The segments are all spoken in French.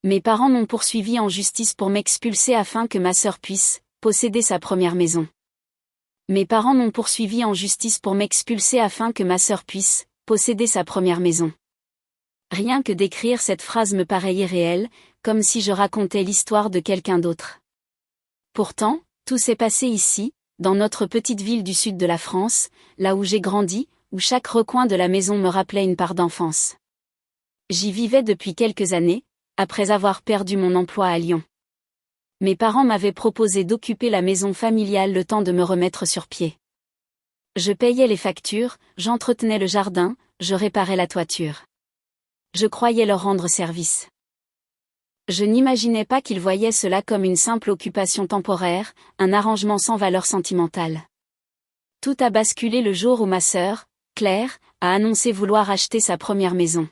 Mes parents m'ont poursuivi en justice pour m'expulser afin que ma sœur puisse posséder sa première maison. Mes parents m'ont poursuivi en justice pour m'expulser afin que ma sœur puisse posséder sa première maison. Rien que d'écrire cette phrase me paraît irréel, comme si je racontais l'histoire de quelqu'un d'autre. Pourtant, tout s'est passé ici, dans notre petite ville du sud de la France, là où j'ai grandi, où chaque recoin de la maison me rappelait une part d'enfance. J'y vivais depuis quelques années, après avoir perdu mon emploi à Lyon. Mes parents m'avaient proposé d'occuper la maison familiale le temps de me remettre sur pied. Je payais les factures, j'entretenais le jardin, je réparais la toiture. Je croyais leur rendre service. Je n'imaginais pas qu'ils voyaient cela comme une simple occupation temporaire, un arrangement sans valeur sentimentale. Tout a basculé le jour où ma sœur, Claire, a annoncé vouloir acheter sa première maison.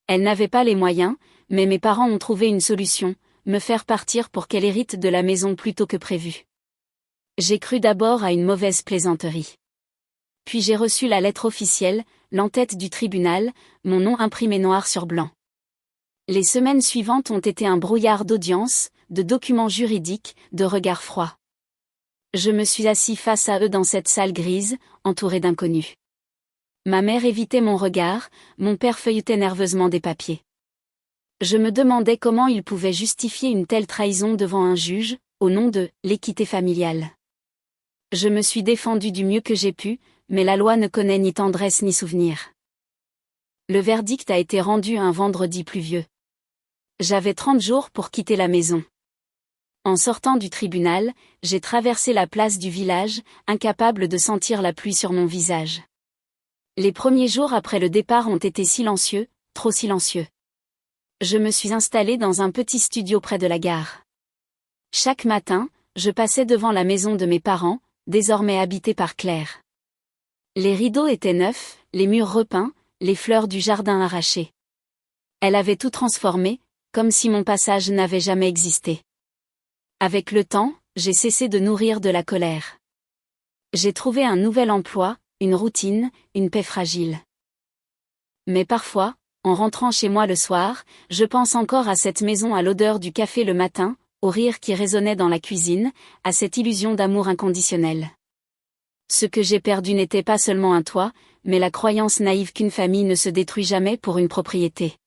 Elle n'avait pas les moyens, mais mes parents ont trouvé une solution, me faire partir pour qu'elle hérite de la maison plus tôt que prévu. J'ai cru d'abord à une mauvaise plaisanterie. Puis j'ai reçu la lettre officielle, l'entête du tribunal, mon nom imprimé noir sur blanc. Les semaines suivantes ont été un brouillard d'audiences, de documents juridiques, de regards froids. Je me suis assis face à eux dans cette salle grise, entourée d'inconnus. Ma mère évitait mon regard, mon père feuilletait nerveusement des papiers. Je me demandais comment ils pouvaient justifier une telle trahison devant un juge, au nom de l'équité familiale. Je me suis défendue du mieux que j'ai pu, mais la loi ne connaît ni tendresse ni souvenir. Le verdict a été rendu un vendredi pluvieux. J'avais 30 jours pour quitter la maison. En sortant du tribunal, j'ai traversé la place du village, incapable de sentir la pluie sur mon visage. Les premiers jours après le départ ont été silencieux, trop silencieux. Je me suis installée dans un petit studio près de la gare. Chaque matin, je passais devant la maison de mes parents, désormais habitée par Claire. Les rideaux étaient neufs, les murs repeints, les fleurs du jardin arrachées. Elle avait tout transformé, comme si mon passage n'avait jamais existé. Avec le temps, j'ai cessé de nourrir de la colère. J'ai trouvé un nouvel emploi, une routine, une paix fragile. Mais parfois, en rentrant chez moi le soir, je pense encore à cette maison, à l'odeur du café le matin, au rire qui résonnait dans la cuisine, à cette illusion d'amour inconditionnel. Ce que j'ai perdu n'était pas seulement un toit, mais la croyance naïve qu'une famille ne se détruit jamais pour une propriété.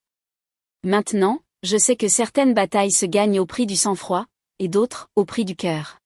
Maintenant, je sais que certaines batailles se gagnent au prix du sang-froid, et d'autres, au prix du cœur.